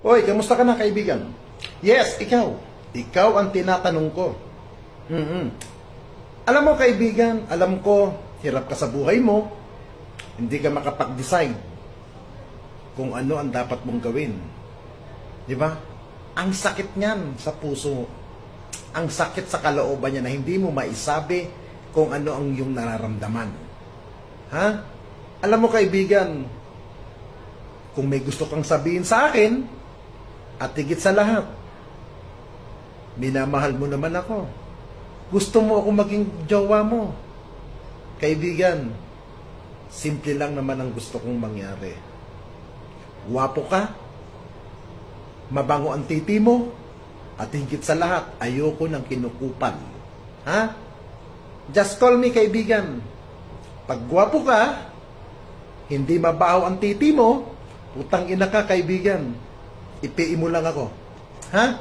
Hoy, kamusta ka na, kaibigan? Yes, ikaw. Ikaw ang tinatanong ko. Alam mo, kaibigan, alam ko, hirap ka sa buhay mo. Hindi ka makapag-decide kung ano ang dapat mong gawin. Di ba? Ang sakit niyan sa puso. Ang sakit sa kalooban niya na hindi mo maisabi kung ano ang iyong nararamdaman. Ha? Alam mo, kaibigan, kung may gusto kang sabihin sa akin, at higit sa lahat, minamahal mo naman ako. Gusto mo ako maging jowa mo. Kaibigan, simple lang naman ang gusto kong mangyari. Guwapo ka, mabango ang titi mo, at higit sa lahat, ayoko ng kinukupan. Ha? Just call me, kaibigan. Pag guwapo ka, hindi mabaho ang titi mo, utang ina ka, kaibigan. Ipiin mo lang ako. Ha?